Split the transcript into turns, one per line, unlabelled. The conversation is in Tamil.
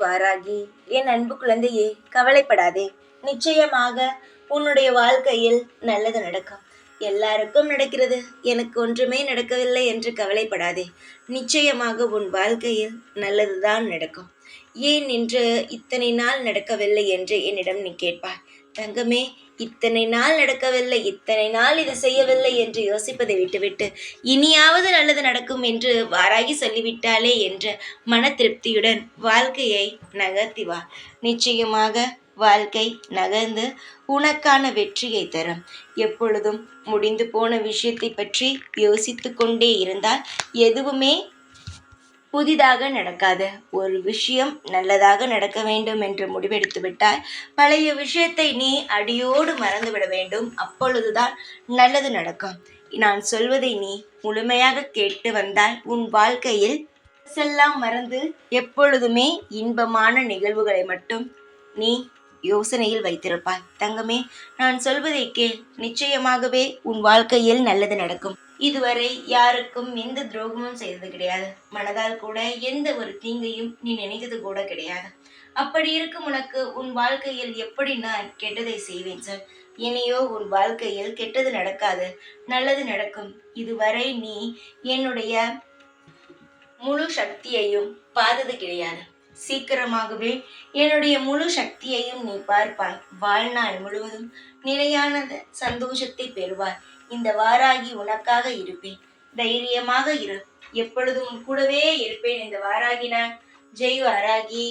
வாராகி, என் அன்பு குழந்தையே, கவலைப்படாதே. நிச்சயமாக உன்னுடைய வாழ்க்கையில் நல்லது நடக்கும். எல்லாருக்கும் நடக்கிறது, எனக்கு ஒன்றுமே நடக்கவில்லை என்று கவலைப்படாதே. நிச்சயமாக உன் வாழ்க்கையில் நல்லதுதான் நடக்கும். ஏன் என்று இத்தனை நாள் நடக்கவில்லை என்று என்னிடம் நீ கேட்பாய். தங்கமே, இத்தனை நாள் நடக்கவில்லை, இத்தனை நாள் இது செய்யவில்லை என்று யோசிப்பதை விட்டுவிட்டு இனியாவது நல்லது நடக்கும் என்று வாராகி சொல்லிவிட்டாலே என்ற மன திருப்தியுடன் வாழ்க்கையை நகர்த்தி வா. நிச்சயமாக வாழ்க்கை நகர்ந்து உனக்கான வெற்றியை தரும். எப்பொழுதும் முடிந்து போன விஷயத்தை பற்றி யோசித்து கொண்டே இருந்தால் எதுவுமே புதிதாக நடக்காது. ஒரு விஷயம் நல்லதாக நடக்க வேண்டும் என்று முடிவெடுத்து விட்டால் பழைய விஷயத்தை நீ அடியோடு மறந்துவிட வேண்டும். அப்பொழுதுதான் நல்லது நடக்கும். நான் சொல்வதை நீ முழுமையாக கேட்டு வந்தால் உன் வாழ்க்கையில் எல்லாம் மறந்து எப்பொழுதுமே இன்பமான நிகழ்வுகளை மட்டும் நீ யோசனையில் வைத்திருப்பாய். தங்கமே, நான் சொல்வதை கேள். நிச்சயமாகவே உன் வாழ்க்கையில் நல்லது நடக்கும். இதுவரை யாருக்கும் எந்த துரோகமும் செய்தது கிடையாது. மனதால் கூட எந்த ஒரு தீங்கையும் நீ நினைத்தது கூட கிடையாது. அப்படி இருக்கும் உனக்கு உன் வாழ்க்கையில் எப்படி நான் கெட்டதை செய்வேன் சார்? இனியோ உன் வாழ்க்கையில் கெட்டது நடக்காது, நல்லது நடக்கும். இதுவரை நீ என்னுடைய முழு சக்தியையும் பார்த்தது கிடையாது. சீக்கிரமாகவே என்னுடைய முழு சக்தியையும் நீ பார்ப்பாய். வாழ்நாள் முழுவதும் நிலையான சந்தோஷத்தை பெறுவாய். இந்த வாராகி உனக்காக இருப்பேன். தைரியமாக இரு. எப்பொழுதும் உன் கூடவே இருப்பேன். இந்த வாராகி நான். ஜெய் வாராகி.